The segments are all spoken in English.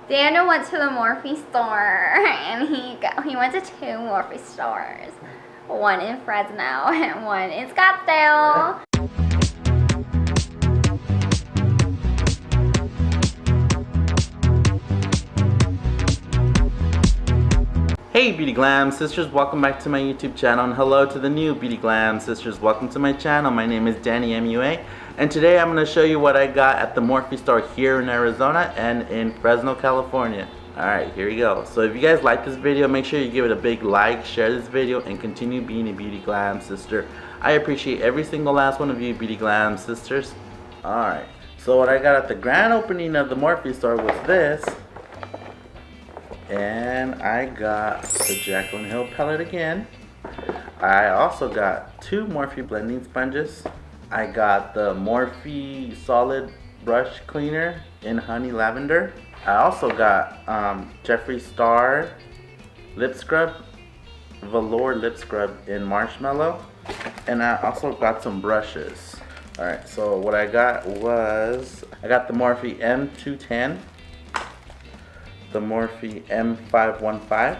Daniel went to the Morphe store, and he went to 2 Morphe stores. One in Fresno and one in Scottsdale. Hey Beauty Glam sisters, welcome back to my YouTube channel, and hello to the new Beauty Glam sisters. Welcome to my channel. My name is Danny MUA, and today I'm going to show you what I got at the Morphe store here in Arizona and in Fresno, California. Alright, here we go. So if you guys like this video, make sure you give it a big like, share this video, and continue being a Beauty Glam sister. I appreciate every single last one of you Beauty Glam sisters. Alright, so what I got at the grand opening of the Morphe store was this. And I got the Jaclyn Hill palette again. I also got 2 Morphe blending sponges. I got the Morphe solid brush cleaner in honey lavender. I also got Jeffree Star lip scrub, Velour Lip Scrub in marshmallow. And I also got some brushes. Alright, so what I got was, I got the Morphe M210. The Morphe M515,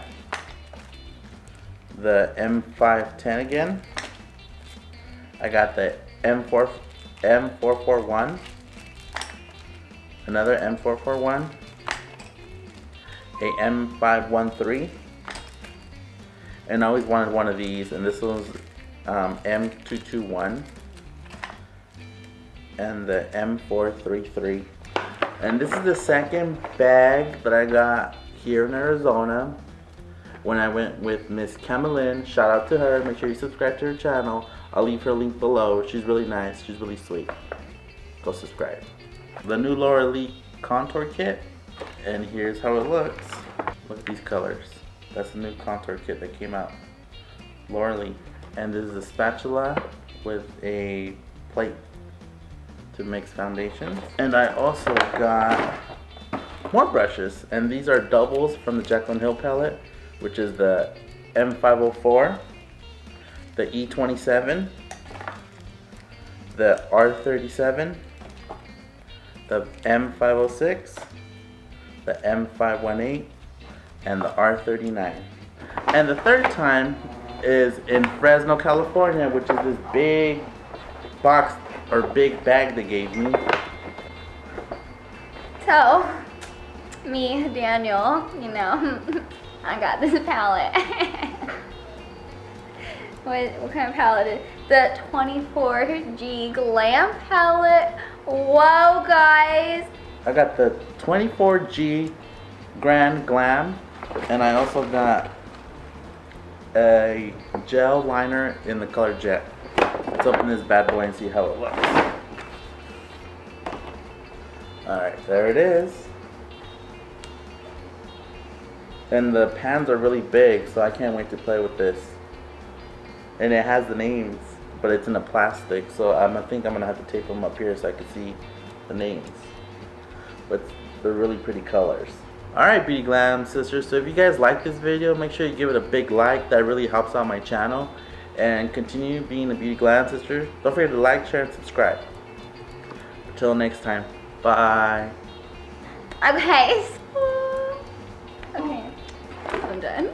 the M510 again. I got the M441, another M441, a M513, and I always wanted one of these, and this was M221, and the M433. And this is the second bag that I got here in Arizona when I went with Miss Camlyn. Shout out to her. Make sure you subscribe to her channel. I'll leave her link below. She's really nice. She's really sweet. Go subscribe. The new Laura Lee contour kit. And here's how it looks. Look at these colors. That's the new contour kit that came out. Laura Lee. And this is a spatula with a plate to mix foundations. And I also got more brushes, and these are doubles from the Jaclyn Hill palette, which is the M504, the E27, the R37, the M506, the M518, and the R39. And the third time is in Fresno, California, which is this big box or big bag they gave me. So, me, Daniel, you know, I got this palette. what kind of palette is it? The 24G Glam palette. Whoa, guys. I got the 24G Grand Glam, and I also got a gel liner in the color Jet. Let's open this bad boy and see how it looks. Alright, there it is. And the pans are really big, so I can't wait to play with this. And it has the names, but it's in a plastic, so I think I'm going to have to tape them up here so I can see the names. But they're really pretty colors. Alright, Beauty Glam sisters, so if you guys like this video, make sure you give it a big like. That really helps out my channel. And continue being a Beauty Glam sister. Don't forget to like, share, and subscribe. Until next time, bye. Okay. Okay, I'm done.